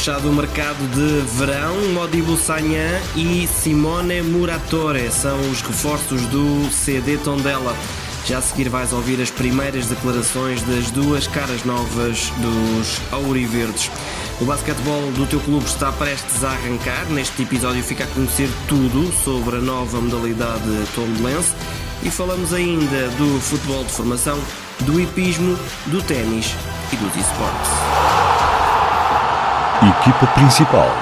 fechado o mercado de verão. Modibo Sagnan e Simone Muratore são os reforços do CD Tondela. Já a seguir vais ouvir as primeiras declarações das duas caras novas dos auriverdes. O basquetebol do teu clube está prestes a arrancar. Neste episódio fica a conhecer tudo sobre a nova modalidade tondelense e falamos ainda do futebol de formação, do hipismo, do ténis e dos esportes. Equipa principal.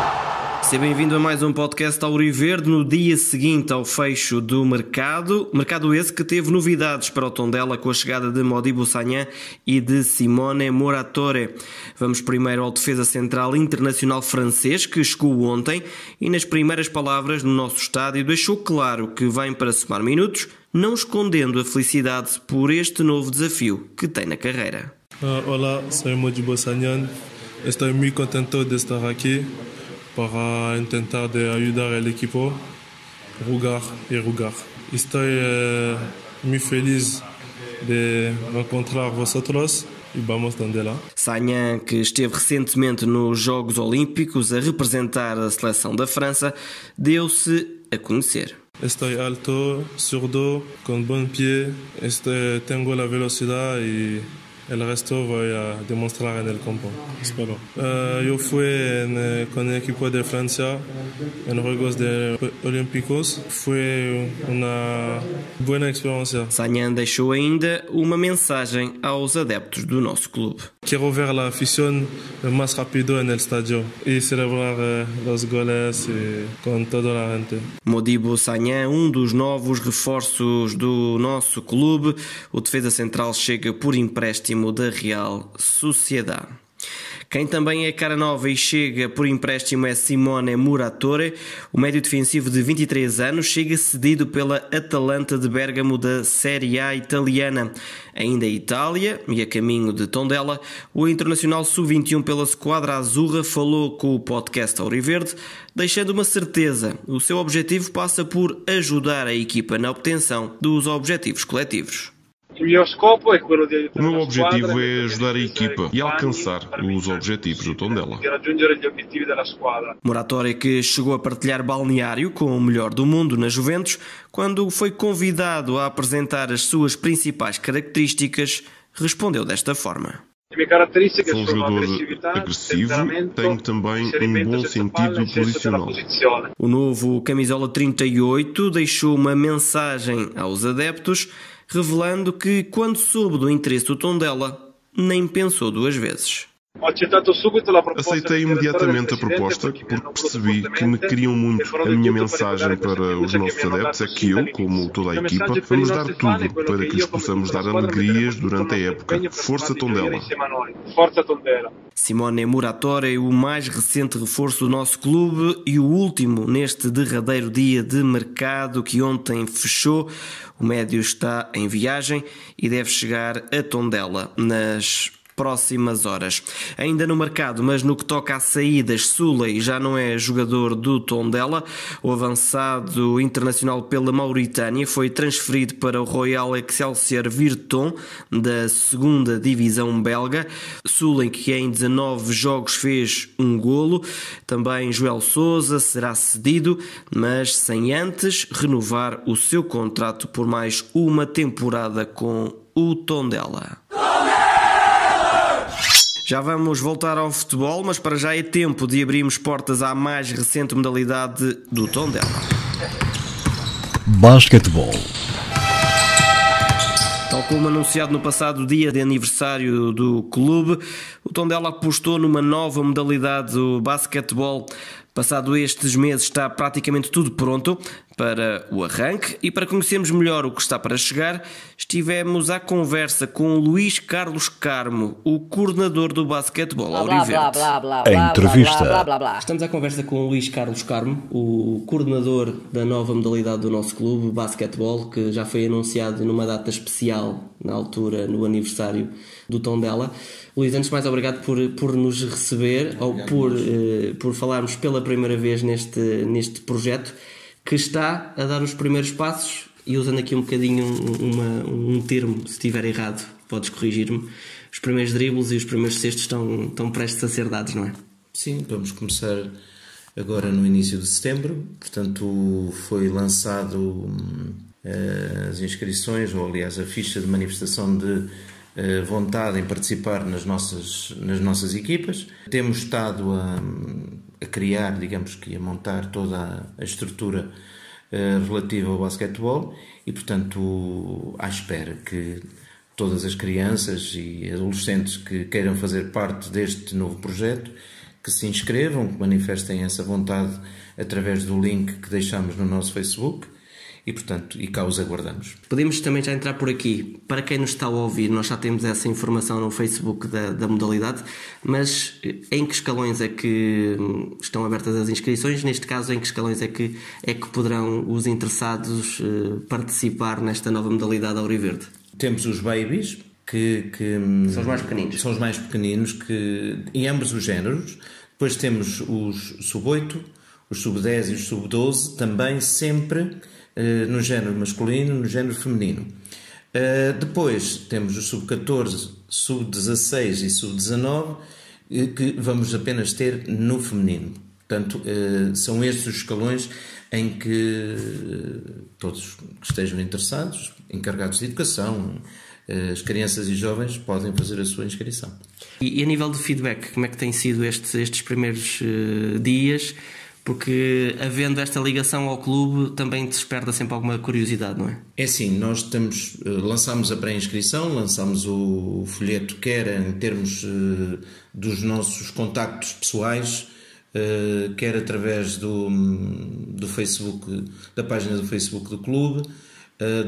Seja bem-vindo a mais um podcast Auriverde no dia seguinte ao fecho do mercado. Mercado esse que teve novidades para o Tondela com a chegada de Modibo Sagnan e de Simone Muratore. Vamos primeiro ao defesa central internacional francês que chegou ontem e nas primeiras palavras no nosso estádio deixou claro que vem para somar minutos, não escondendo a felicidade por este novo desafio que tem na carreira. Olá, sou Modibo Sagnan. Estou muito contente de estar aqui para tentar de ajudar el equipo a jugar. Estou muito feliz de encontrar vosotros e vamos Tondela. Sagnan, que esteve recentemente nos Jogos Olímpicos a representar a seleção da França, deu-se a conhecer. Estou alto, zurdo, com bom pé, tenho a velocidade e el resto voy a demostrar en el campo, espero. Yo fui con el equipo de Francia en los Juegos Olímpicos. Fue una buena experiencia. Sagnan deixou ainda uma mensagem aos adeptos do nosso clube. Quiero ver la afición más rápido en el estadio y celebrar los goles con toda la gente. Modibo Sagnan, dos novos reforços do nosso clube. O defesa central chega por empréstimo da Real Sociedade. Quem também é cara nova e chega por empréstimo é Simone Muratore. O médio defensivo de 23 anos chega cedido pela Atalanta de Bérgamo da Série A italiana. Ainda a Itália, e a caminho de Tondela, o internacional sub-21 pela Squadra Azzurra falou com o podcast Auriverde, deixando uma certeza: o seu objetivo passa por ajudar a equipa na obtenção dos objetivos coletivos. O meu objetivo é ajudar a equipa e alcançar os objetivos do Tondela. Muratore, que chegou a partilhar balneário com o melhor do mundo na Juventus, quando foi convidado a apresentar as suas principais características, respondeu desta forma. Sou um jogador agressivo, tenho também um bom sentido posicional. O novo camisola 38 deixou uma mensagem aos adeptos, revelando que, quando soube do interesse do Tondela, nem pensou duas vezes. Aceitei imediatamente a proposta porque percebi que me queriam muito. A minha mensagem para os nossos adeptos é que eu, como toda a equipa, vamos dar tudo para que lhes possamos dar alegrias durante a época. Força Tondela! Simone Muratore, o mais recente reforço do nosso clube e o último neste derradeiro dia de mercado que ontem fechou. O médio está em viagem e deve chegar a Tondela nas próximas horas. Ainda no mercado, mas no que toca a saídas, Souley já não é jogador do Tondela. O avançado internacional pela Mauritânia foi transferido para o Royal Excelsior Virton da 2ª divisão belga. Souley, que em 19 jogos fez um golo. Também Joel Sousa será cedido, mas sem antes renovar o seu contrato por mais uma temporada com o Tondela. Já vamos voltar ao futebol, mas para já é tempo de abrirmos portas à mais recente modalidade do Tondela. Basquetebol. Tal como anunciado no passado dia de aniversário do clube, o Tondela apostou numa nova modalidade do basquetebol. Passado estes meses está praticamente tudo pronto para o arranque e para conhecermos melhor o que está para chegar, estivemos à conversa com Luís Carlos Carmo, o coordenador do basquetebol auriverde. A entrevista. Estamos à conversa com o Luís Carlos Carmo, o coordenador da nova modalidade do nosso clube, o basquetebol, que já foi anunciado numa data especial, na altura, no aniversário do Tondela. Luís, antes de mais, obrigado por nos receber, ou por falarmos pela primeira vez neste projeto, que está a dar os primeiros passos, e usando aqui um bocadinho um termo, se estiver errado, podes corrigir-me, os primeiros dribles e os primeiros cestos estão prestes a ser dados, não é? Sim, vamos começar agora no início de setembro. Portanto, foi lançado as inscrições, ou aliás a ficha de manifestação de vontade em participar nas nossas equipas. Temos estado a criar, digamos que a montar toda a estrutura relativa ao basquetebol e, portanto, à espera que todas as crianças e adolescentes que queiram fazer parte deste novo projeto, que se inscrevam, que manifestem essa vontade através do link que deixamos no nosso Facebook e, portanto, cá os aguardamos. Podemos também já entrar por aqui. Para quem nos está a ouvir, nós já temos essa informação no Facebook da modalidade, mas em que escalões é que estão abertas as inscrições? Neste caso, em que escalões é que poderão os interessados participar nesta nova modalidade Auriverde? Temos os babies, que são os mais pequeninos. São os mais pequeninos, em ambos os géneros. Depois temos os sub-8, os sub-10 e os sub-12, também sempre no género masculino, no género feminino. Depois temos os sub-14, sub-16 e sub-19, que vamos apenas ter no feminino. Portanto, são estes os escalões em que todos que estejam interessados, encarregados de educação, as crianças e jovens podem fazer a sua inscrição. E a nível de feedback, como é que têm sido estes primeiros dias? Porque, havendo esta ligação ao clube, também desperta sempre alguma curiosidade, não é? É sim, nós lançámos a pré-inscrição, lançámos o folheto, quer em termos dos nossos contactos pessoais, quer através do Facebook, da página do Facebook do clube,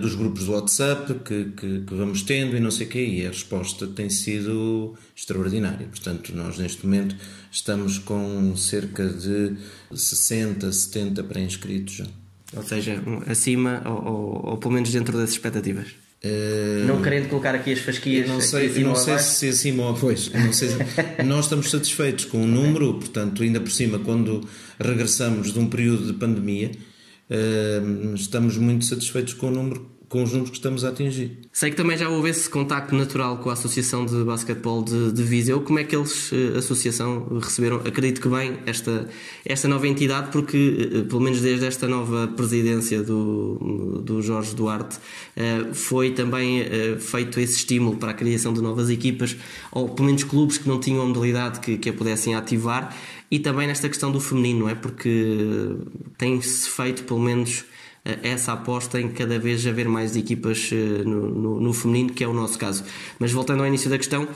dos grupos do WhatsApp que vamos tendo e não sei o quê, e a resposta tem sido extraordinária. Portanto, nós neste momento estamos com cerca de 60, 70 pré-inscritos já. Ou seja, acima ou pelo menos dentro das expectativas. Não querendo colocar aqui as fasquias. Não sei se acima ou abaixo. Nós estamos satisfeitos com o número, portanto, ainda por cima, quando regressamos de um período de pandemia, estamos muito satisfeitos com os números que estamos a atingir. Sei que também já houve esse contacto natural com a Associação de Basquetebol de Viseu. Como é que eles, a Associação, receberam? Acredito que bem esta nova entidade, porque pelo menos desde esta nova presidência do Jorge Duarte foi também feito esse estímulo para a criação de novas equipas, ou pelo menos clubes que não tinham a modalidade que a pudessem ativar. E também nesta questão do feminino, não é? Porque tem-se feito, pelo menos, essa aposta em cada vez haver mais equipas no feminino, que é o nosso caso. Mas voltando ao início da questão,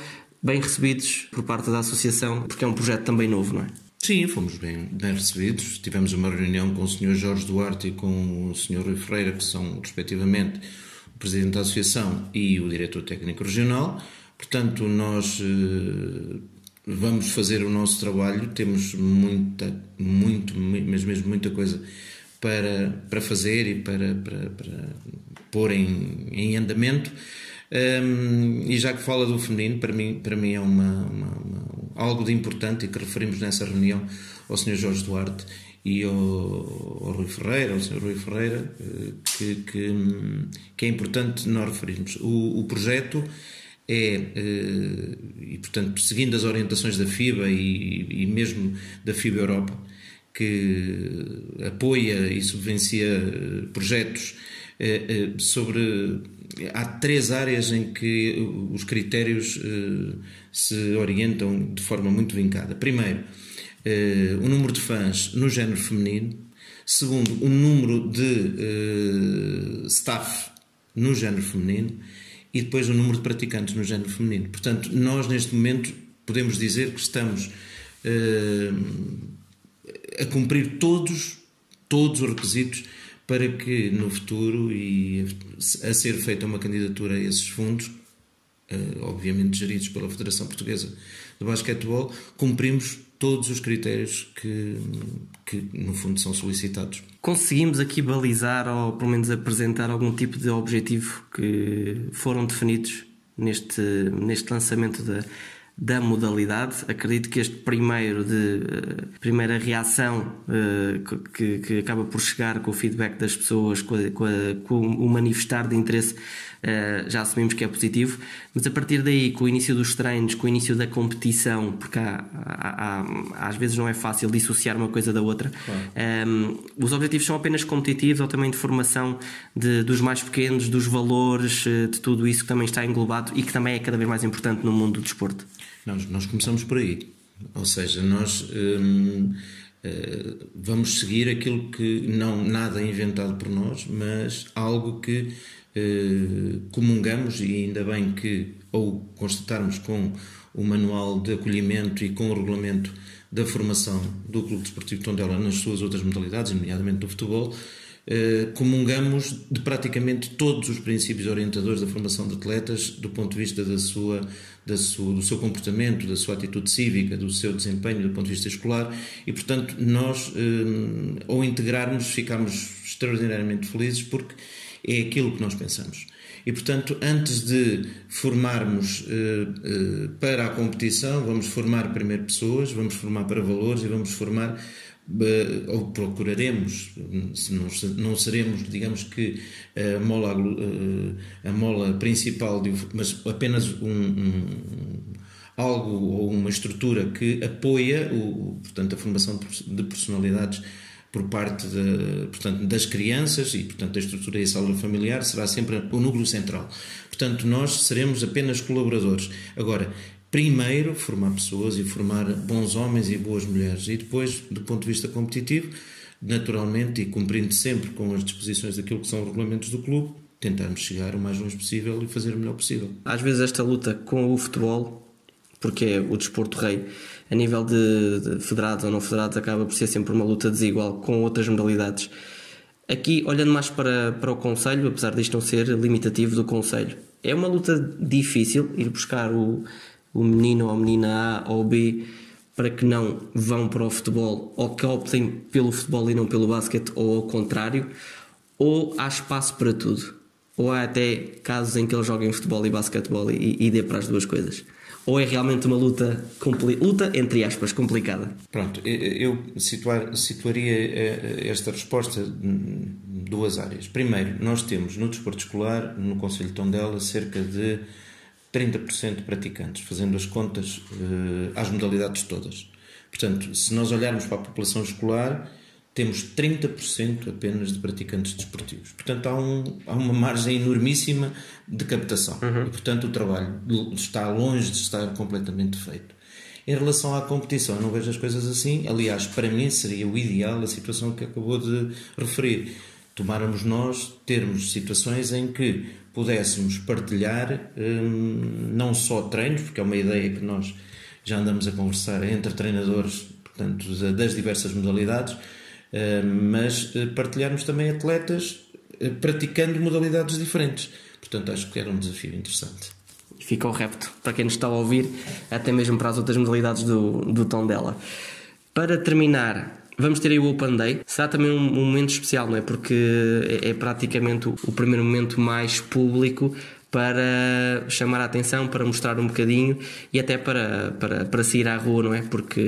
bem recebidos por parte da Associação, porque é um projeto também novo, não é? Sim, fomos bem recebidos. Tivemos uma reunião com o Sr. Jorge Duarte e com o Sr. Rui Ferreira, que são, respectivamente, o Presidente da Associação e o Diretor Técnico Regional. Portanto, nós vamos fazer o nosso trabalho, temos mas mesmo muita coisa para fazer e para pôr em andamento. E já que fala do feminino, para mim é algo de importante, e que referimos nessa reunião ao Sr. Jorge Duarte e ao Rui Ferreira, ao Sr. Rui Ferreira, que é importante nós referirmos. O projeto e portanto, seguindo as orientações da FIBA e mesmo da FIBA Europa, que apoia e subvencia projetos há 3 áreas em que os critérios se orientam de forma muito vincada. Primeiro, o número de fãs no género feminino. Segundo, o número de staff no género feminino. E depois o número de praticantes no género feminino. Portanto, nós neste momento podemos dizer que estamos a cumprir todos os requisitos para que no futuro, e a ser feita uma candidatura a esses fundos, obviamente geridos pela Federação Portuguesa de Basquetebol, cumprimos todos os critérios que no fundo são solicitados. Conseguimos aqui balizar ou pelo menos apresentar algum tipo de objetivo que foram definidos neste lançamento da modalidade. Acredito que este primeira reação que acaba por chegar com o feedback das pessoas, com o manifestar de interesse, já assumimos que é positivo, mas a partir daí, com o início dos treinos, com o início da competição, porque às vezes não é fácil dissociar uma coisa da outra, claro. Os objetivos são apenas competitivos ou também de formação dos mais pequenos, dos valores, de tudo isso que também está englobado e que também é cada vez mais importante no mundo do desporto? Nós começamos por aí, ou seja, nós vamos seguir aquilo que nada é inventado por nós, mas algo que comungamos, e ainda bem que, ou constatarmos com o manual de acolhimento e com o regulamento da formação do Clube Desportivo Tondela nas suas outras modalidades, nomeadamente do futebol, comungamos de praticamente todos os princípios orientadores da formação de atletas do ponto de vista do seu comportamento, da sua atitude cívica, do seu desempenho do ponto de vista escolar, e portanto nós, ao integrarmos, ficamos extraordinariamente felizes porque é aquilo que nós pensamos. E portanto, antes de formarmos para a competição, vamos formar primeiro pessoas, vamos formar para valores e vamos formar, ou procuraremos, não seremos, digamos que a mola principal, mas apenas algo ou uma estrutura que apoia portanto, a formação de personalidades por parte portanto, das crianças, e portanto a estrutura e a célula familiar será sempre o núcleo central. Portanto, nós seremos apenas colaboradores. Agora, primeiro formar pessoas e formar bons homens e boas mulheres, e depois, do ponto de vista competitivo, naturalmente, e cumprindo sempre com as disposições daquilo que são os regulamentos do clube, tentarmos chegar o mais longe possível e fazer o melhor possível. Às vezes esta luta com o futebol, porque é o desporto rei, a nível de federados ou não federados, acaba por ser sempre uma luta desigual com outras modalidades. Aqui, olhando mais para o concelho, apesar disto não ser limitativo do concelho, é uma luta difícil ir buscar o menino ou a menina A ou B para que não vão para o futebol, ou que optem pelo futebol e não pelo basquete, ou ao contrário, ou há espaço para tudo, ou há até casos em que eles joguem futebol e basquetebol e dê para as duas coisas. Ou é realmente uma luta entre aspas, complicada? Pronto, eu situaria esta resposta em duas áreas. Primeiro, nós temos no desporto escolar, no concelho de Tondela, cerca de 30% de praticantes, fazendo as contas às modalidades todas. Portanto, se nós olharmos para a população escolar, temos 30% apenas de praticantes desportivos. Portanto, há uma margem enormíssima de captação. E, portanto, o trabalho está longe de estar completamente feito. Em relação à competição, eu não vejo as coisas assim. Aliás, para mim seria o ideal a situação que acabou de referir. Tomáramos nós, termos situações em que pudéssemos partilhar não só treinos, porque é uma ideia que nós já andamos a conversar entre treinadores, portanto, das diversas modalidades, mas partilharmos também atletas praticando modalidades diferentes. Portanto, acho que era um desafio interessante. Fica o repto para quem nos está a ouvir, até mesmo para as outras modalidades do Tondela. Para terminar, vamos ter aí o Open Day. Será também um momento especial, não é? Porque é praticamente o primeiro momento mais público para chamar a atenção, para mostrar um bocadinho e até para sair à rua, não é? Porque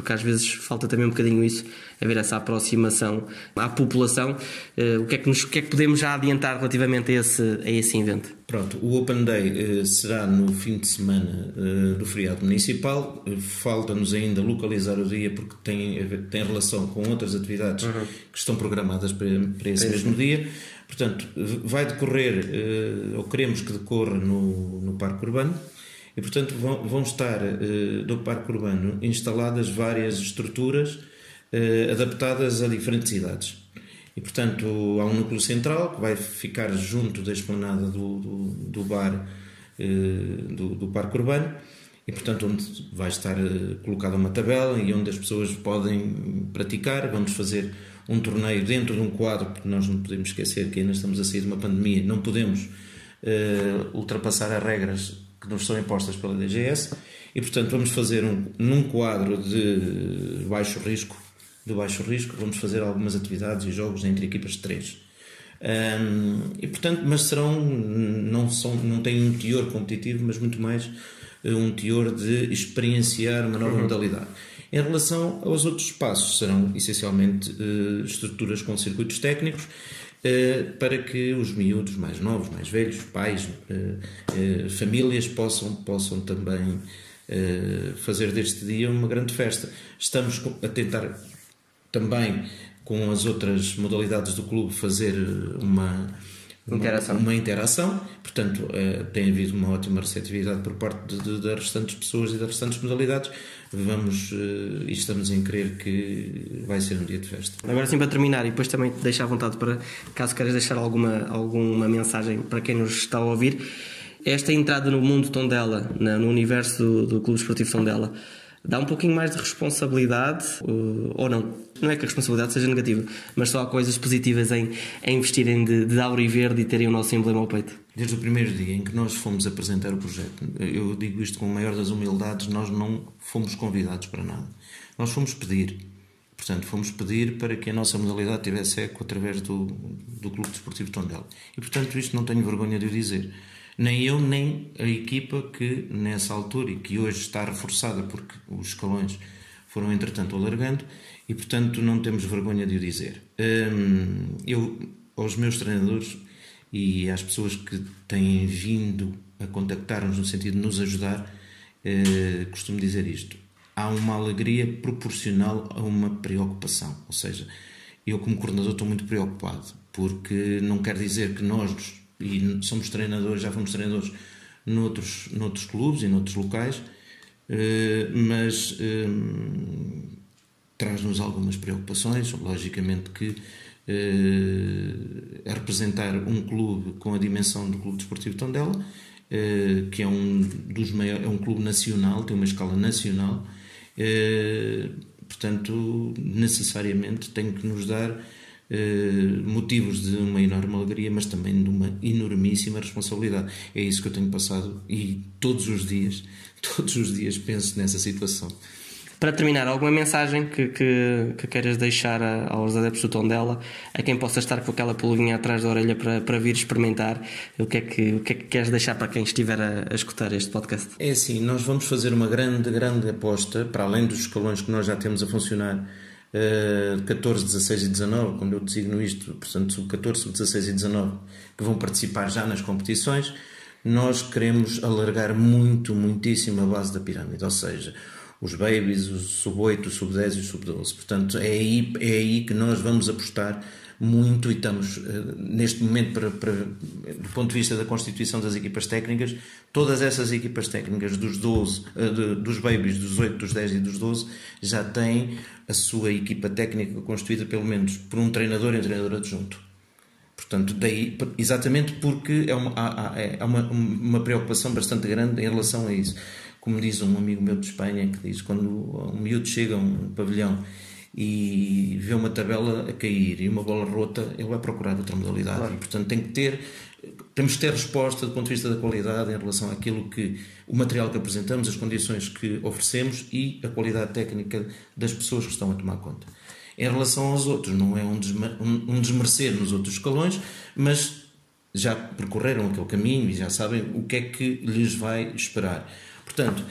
às vezes falta também um bocadinho isso, haver essa aproximação à população. O que é que podemos já adiantar relativamente a esse evento? Pronto, o Open Day será no fim de semana do feriado municipal. Falta-nos ainda localizar o dia porque tem relação com outras atividades que estão programadas para esse mesmo dia. Portanto, vai decorrer, ou queremos que decorra no Parque Urbano, e portanto vão estar no Parque Urbano instaladas várias estruturas adaptadas a diferentes idades. E portanto há um núcleo central que vai ficar junto da esplanada do bar do Parque Urbano, e portanto onde vai estar colocada uma tabela e onde as pessoas podem praticar. Vamos fazer um torneio dentro de um quadro, porque nós não podemos esquecer que ainda estamos a sair de uma pandemia, não podemos ultrapassar as regras que nos são impostas pela DGS, e portanto vamos fazer num quadro de baixo risco, vamos fazer algumas atividades e jogos entre equipas de 3. E portanto, mas não têm um teor competitivo, mas muito mais um teor de experienciar uma nova modalidade. Em relação aos outros espaços, serão essencialmente estruturas com circuitos técnicos, para que os miúdos mais novos, mais velhos, pais, famílias possam também fazer deste dia uma grande festa. Estamos a tentar também, com as outras modalidades do clube, fazer uma interação. Portanto, tem havido uma ótima receptividade por parte das restantes pessoas e das restantes modalidades. E estamos em crer que vai ser um dia de festa. Agora sim, para terminar, e depois também te deixo à vontade para, caso queiras deixar alguma mensagem para quem nos está a ouvir, esta entrada no mundo Tondela, no universo do Clube Desportivo Tondela, dá um pouquinho mais de responsabilidade, ou não? Não é que a responsabilidade seja negativa, mas só há coisas positivas em investirem de auro e verde e terem o nosso emblema ao peito. Desde o primeiro dia em que nós fomos apresentar o projeto, eu digo isto com a maior das humildades, nós não fomos convidados para nada. Nós fomos pedir. Portanto, fomos pedir para que a nossa modalidade tivesse eco através do Clube Desportivo Tondela. E, portanto, isto não tenho vergonha de o dizer. Nem eu, nem a equipa que, nessa altura, e que hoje está reforçada porque os escalões foram, entretanto, alargando, e, portanto, não temos vergonha de o dizer. Eu, aos meus treinadores e às pessoas que têm vindo a contactar-nos no sentido de nos ajudar, costumo dizer isto: há uma alegria proporcional a uma preocupação. Ou seja, eu como coordenador estou muito preocupado, porque não quer dizer que nós, e somos treinadores, já fomos treinadores noutros clubes e noutros locais, mas traz-nos algumas preocupações. Logicamente que a representar um clube com a dimensão do Clube Desportivo Tondela, que é é um clube nacional, tem uma escala nacional, portanto, necessariamente tem que nos dar motivos de uma enorme alegria, mas também de uma enormíssima responsabilidade. É isso que eu tenho passado e todos os dias penso nessa situação. Para terminar, alguma mensagem que queiras deixar aos adeptos do Tondela, a quem possa estar com aquela pulguinha atrás da orelha para vir experimentar? O que é que queres deixar para quem estiver a escutar este podcast? É assim, nós vamos fazer uma grande aposta, para além dos escalões que nós já temos a funcionar, 14, 16 e 19, quando eu designo isto, portanto, sub-14, sub-16 e 19, que vão participar já nas competições. Nós queremos alargar muitíssimo a base da pirâmide, ou seja, os babies, o sub-8, o sub-10 e o sub-12. Portanto, é aí que nós vamos apostar muito, e estamos neste momento, do ponto de vista da constituição das equipas técnicas, todas essas equipas técnicas dos 12, dos babies, dos 8, dos 10 e dos 12, já têm a sua equipa técnica constituída pelo menos por um treinador e um treinador adjunto. Portanto, daí, exatamente porque há uma preocupação bastante grande em relação a isso. Como diz um amigo meu de Espanha, que diz: quando um miúdo chega a um pavilhão e vê uma tabela a cair e uma bola rota, ele vai procurar outra modalidade. Claro. E, portanto, temos que ter resposta do ponto de vista da qualidade em relação àquilo que o material que apresentamos, as condições que oferecemos e a qualidade técnica das pessoas que estão a tomar conta. Em relação aos outros, não é um desmerecer nos outros escalões, mas já percorreram aquele caminho e já sabem o que é que lhes vai esperar. Portanto,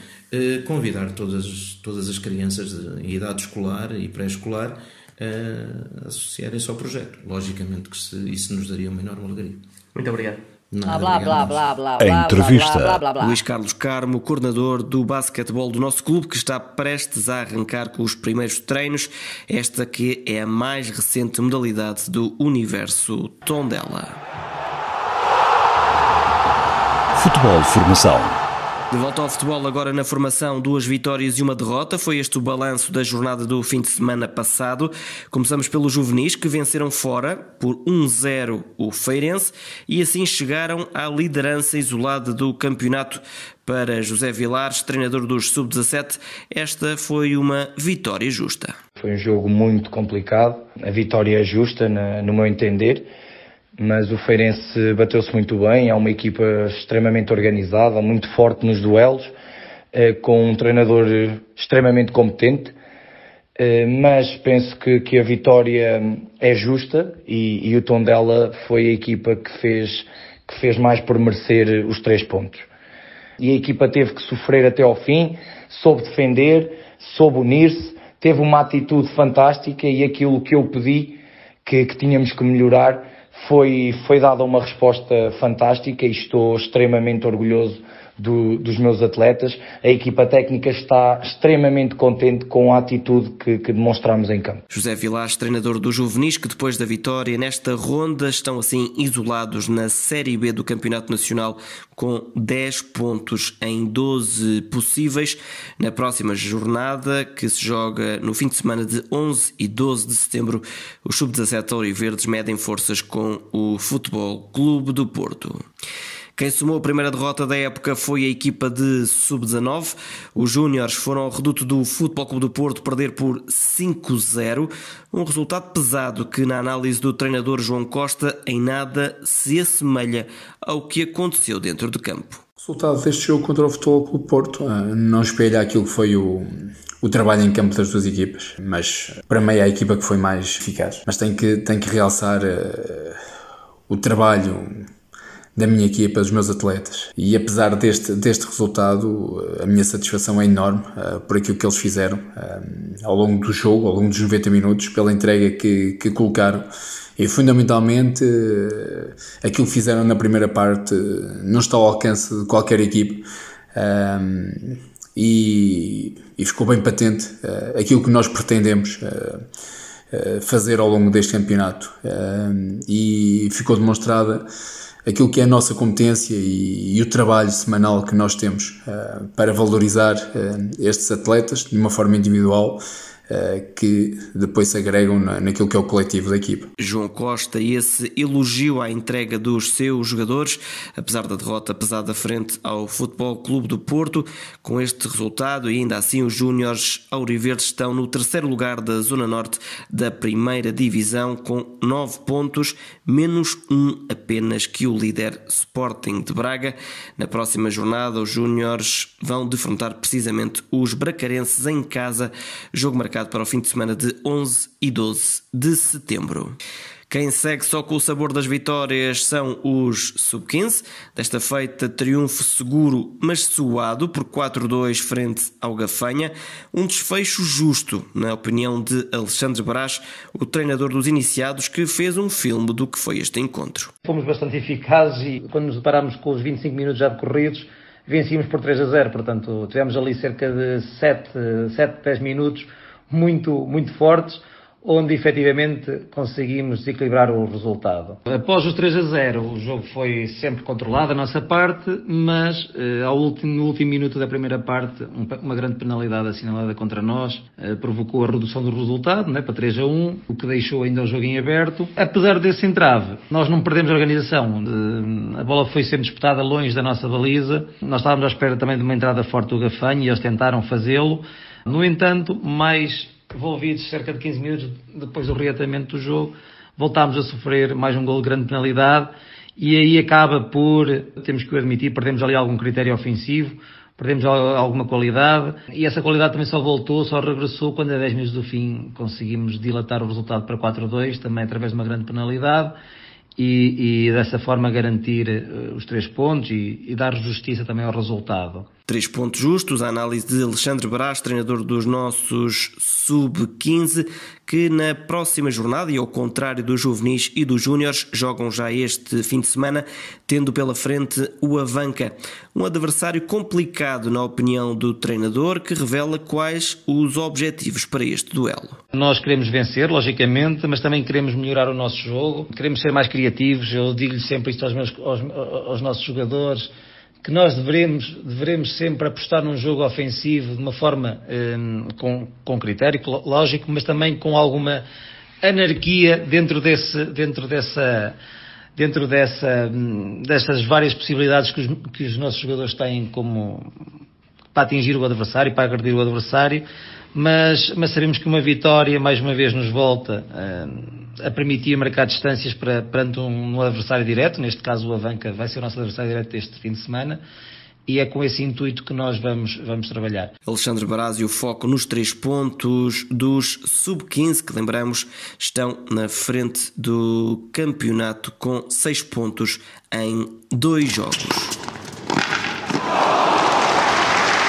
convidar todas as crianças em idade escolar e pré-escolar a associarem-se ao projeto. Logicamente que isso nos daria uma enorme alegria. Muito obrigado. A entrevista. Luís Carlos Carmo, coordenador do basquetebol do nosso clube, que está prestes a arrancar com os primeiros treinos, esta que é a mais recente modalidade do universo Tondela. Futebol Formação. De volta ao futebol, agora na formação, 2 vitórias e 1 derrota. Foi este o balanço da jornada do fim de semana passado. Começamos pelos juvenis, que venceram fora por 1-0 o Feirense e assim chegaram à liderança isolada do campeonato. Para José Vilares, treinador dos sub-17, esta foi uma vitória justa. Foi um jogo muito complicado, a vitória é justa, no meu entender. Mas o Feirense bateu-se muito bem, é uma equipa extremamente organizada, muito forte nos duelos, com um treinador extremamente competente, mas penso que a vitória é justa e o Tondela foi a equipa que fez mais por merecer os 3 pontos. e a equipa teve que sofrer até ao fim, soube defender, soube unir-se, teve uma atitude fantástica e aquilo que eu pedi, que tínhamos que melhorar, foi dada uma resposta fantástica e estou extremamente orgulhoso dos meus atletas. A equipa técnica está extremamente contente com a atitude que demonstramos em campo. José Vilares, treinador do Juvenis, que depois da vitória nesta ronda estão assim isolados na Série B do Campeonato Nacional com 10 pontos em 12 possíveis. Na próxima jornada, que se joga no fim de semana de 11 e 12 de setembro, os sub-17 auriverdes medem forças com o Futebol Clube do Porto. Quem somou a primeira derrota da época foi a equipa de sub-19. Os júniores foram ao reduto do Futebol Clube do Porto perder por 5-0. Um resultado pesado que, na análise do treinador João Costa, em nada se assemelha ao que aconteceu dentro de campo. O resultado deste jogo contra o Futebol Clube do Porto não espelha aquilo que foi o trabalho em campo das duas equipas, mas para mim é a equipa que foi mais eficaz. Mas tenho que realçar o trabalho da minha equipa, dos meus atletas. E apesar deste resultado, a minha satisfação é enorme por aquilo que eles fizeram ao longo do jogo, ao longo dos 90 minutos, pela entrega que colocaram. E fundamentalmente aquilo que fizeram na primeira parte não está ao alcance de qualquer equipe. E ficou bem patente aquilo que nós pretendemos fazer ao longo deste campeonato. E ficou demonstrada aquilo que é a nossa competência e o trabalho semanal que nós temos para valorizar estes atletas de uma forma individual, que depois se agregam naquilo que é o coletivo da equipa. João Costa, esse elogio à entrega dos seus jogadores, apesar da derrota pesada frente ao Futebol Clube do Porto. Com este resultado e ainda assim os júniores auriverdes estão no terceiro lugar da Zona Norte da primeira divisão com 9 pontos, menos um apenas que o líder Sporting de Braga. Na próxima jornada os júniores vão defrontar precisamente os bracarenses em casa, jogo marcado para o fim de semana de 11 e 12 de setembro. Quem segue só com o sabor das vitórias são os sub-15. Desta feita, triunfo seguro, mas suado, por 4-2 frente ao Gafanha. Um desfecho justo, na opinião de Alexandre Brás, o treinador dos iniciados, que fez um filme do que foi este encontro. Fomos bastante eficazes e quando nos deparámos com os 25 minutos já decorridos, vencíamos por 3-0. Portanto, tivemos ali cerca de 7-10 minutos muito fortes, onde efetivamente conseguimos desequilibrar o resultado. Após os 3-0, o jogo foi sempre controlado da nossa parte, mas no último minuto da primeira parte, uma grande penalidade assinalada contra nós provocou a redução do resultado, para 3-1, o que deixou ainda o jogo em aberto. Apesar desse entrave, nós não perdemos a organização. A bola foi sempre disputada longe da nossa baliza. Nós estávamos à espera também de uma entrada forte do Gafanha e eles tentaram fazê-lo. No entanto, mais envolvidos cerca de 15 minutos depois do reatamento do jogo, voltámos a sofrer mais um golo de grande penalidade e aí acaba por, temos que o admitir, perdemos ali algum critério ofensivo, perdemos alguma qualidade e essa qualidade também só regressou quando a 10 minutos do fim conseguimos dilatar o resultado para 4-2, também através de uma grande penalidade. E dessa forma garantir os 3 pontos e dar justiça também ao resultado. 3 pontos justos, a análise de Alexandre Brás, treinador dos nossos sub-15, que na próxima jornada, e ao contrário dos juvenis e dos júniores, jogam já este fim de semana, tendo pela frente o Avanca. Um adversário complicado, na opinião do treinador, que revela quais os objetivos para este duelo. Nós queremos vencer, logicamente, mas também queremos melhorar o nosso jogo, queremos ser mais criativos. Eu digo-lhe sempre isto aos nossos jogadores, que nós devemos sempre apostar num jogo ofensivo de uma forma com critério, lógico, mas também com alguma anarquia dentro dessas várias possibilidades que os nossos jogadores têm para atingir o adversário, para agredir o adversário, mas sabemos que uma vitória mais uma vez nos volta a permitir marcar distâncias perante um adversário direto. Neste caso o Avanca vai ser o nosso adversário direto este fim de semana e é com esse intuito que nós vamos trabalhar. Alexandre Brás, e o foco nos 3 pontos dos sub-15, que lembramos estão na frente do campeonato com 6 pontos em 2 jogos.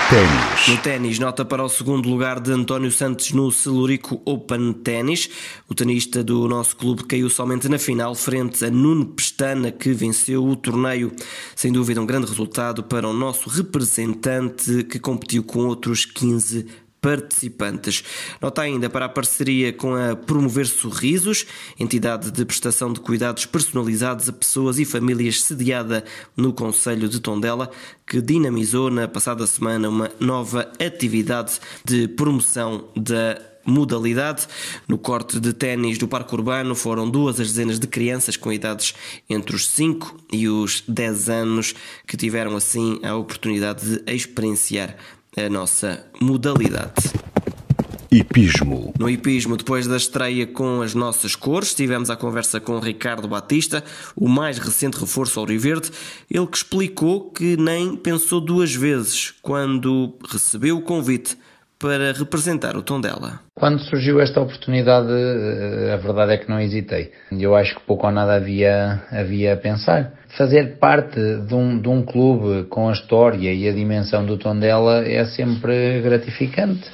Ténis. No ténis, nota para o segundo lugar de António Santos no Celurico Open Ténis. O tenista do nosso clube caiu somente na final frente a Nuno Pestana, que venceu o torneio. Sem dúvida um grande resultado para o nosso representante, que competiu com outros 15 participantes. Nota ainda para a parceria com a Promover Sorrisos, entidade de prestação de cuidados personalizados a pessoas e famílias sediada no concelho de Tondela, que dinamizou na passada semana uma nova atividade de promoção da modalidade. No corte de ténis do Parque Urbano foram 2 as dezenas de crianças com idades entre os 5 e os 10 anos que tiveram assim a oportunidade de experienciar a nossa modalidade. Hipismo. No hipismo, depois da estreia com as nossas cores, tivemos a conversa com Ricardo Batista, o mais recente reforço auriverde, ele que explicou que nem pensou 2 vezes quando recebeu o convite para representar o Tondela. Quando surgiu esta oportunidade, a verdade é que não hesitei. Eu acho que pouco ou nada havia a pensar. Fazer parte de um clube com a história e a dimensão do Tondela é sempre gratificante.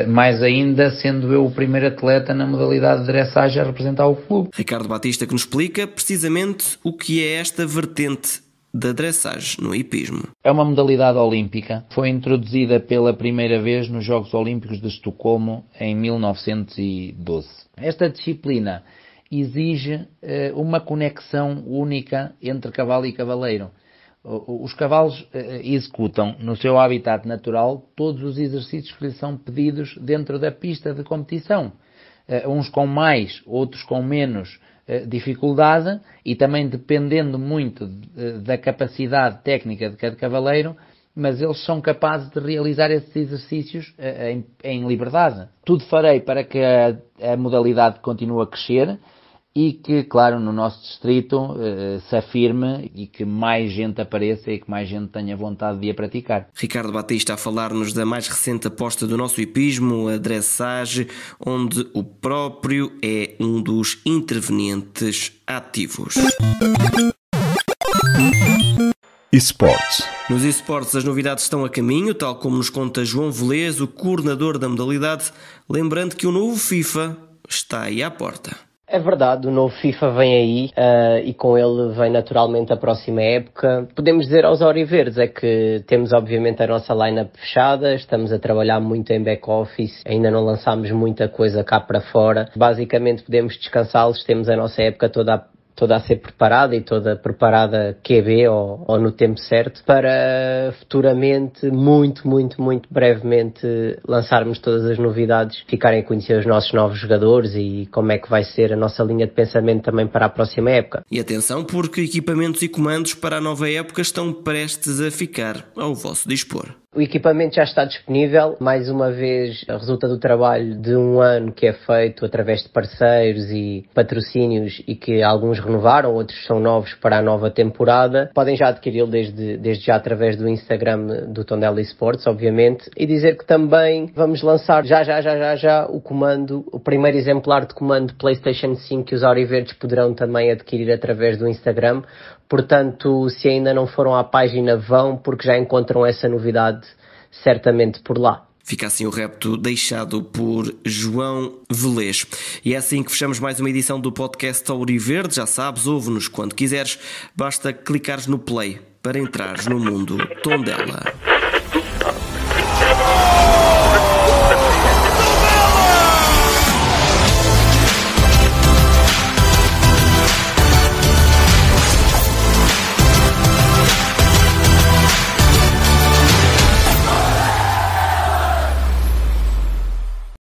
Mais ainda sendo eu o primeiro atleta na modalidade de dressage a representar o clube. Ricardo Batista que nos explica precisamente o que é esta vertente da dressage no hipismo. É uma modalidade olímpica. Foi introduzida pela primeira vez nos Jogos Olímpicos de Estocolmo em 1912. Esta disciplina exige uma conexão única entre cavalo e cavaleiro. Os cavalos executam no seu habitat natural todos os exercícios que lhes são pedidos dentro da pista de competição. Uns com mais, outros com menos dificuldade, e também dependendo muito da capacidade técnica de cada cavaleiro, mas eles são capazes de realizar esses exercícios em liberdade. Tudo farei para que a modalidade continue a crescer e que, claro, no nosso distrito se afirme e que mais gente apareça e que mais gente tenha vontade de a praticar. Ricardo Batista a falar-nos da mais recente aposta do nosso hipismo, a dressage, onde o próprio é um dos intervenientes ativos. eSports. Nos eSports as novidades estão a caminho, tal como nos conta João Velez, o coordenador da modalidade, lembrando que o novo FIFA está aí à porta. É verdade, o novo FIFA vem aí e com ele vem naturalmente a próxima época. Podemos dizer aos auriverdes é que temos obviamente a nossa line-up fechada, estamos a trabalhar muito em back-office, ainda não lançámos muita coisa cá para fora. Basicamente podemos descansá-los, temos a nossa época toda a ser preparada e toda preparada QB ou no tempo certo para futuramente, muito brevemente lançarmos todas as novidades, ficarem a conhecer os nossos novos jogadores e como é que vai ser a nossa linha de pensamento também para a próxima época. E atenção, porque equipamentos e comandos para a nova época estão prestes a ficar ao vosso dispor. O equipamento já está disponível, mais uma vez resulta do trabalho de um ano que é feito através de parceiros e patrocínios e que alguns renovaram, outros são novos para a nova temporada. Podem já adquiri-lo desde já através do Instagram do Tondela eSports, obviamente, e dizer que também vamos lançar já o comando, o primeiro exemplar de comando PlayStation 5 que os auriverdes poderão também adquirir através do Instagram. Portanto, se ainda não foram à página, vão, porque já encontram essa novidade certamente por lá. Fica assim o repto deixado por João Velez. E é assim que fechamos mais uma edição do podcast Auriverde. Já sabes, ouve-nos quando quiseres. Basta clicares no play para entrares no mundo Tondela.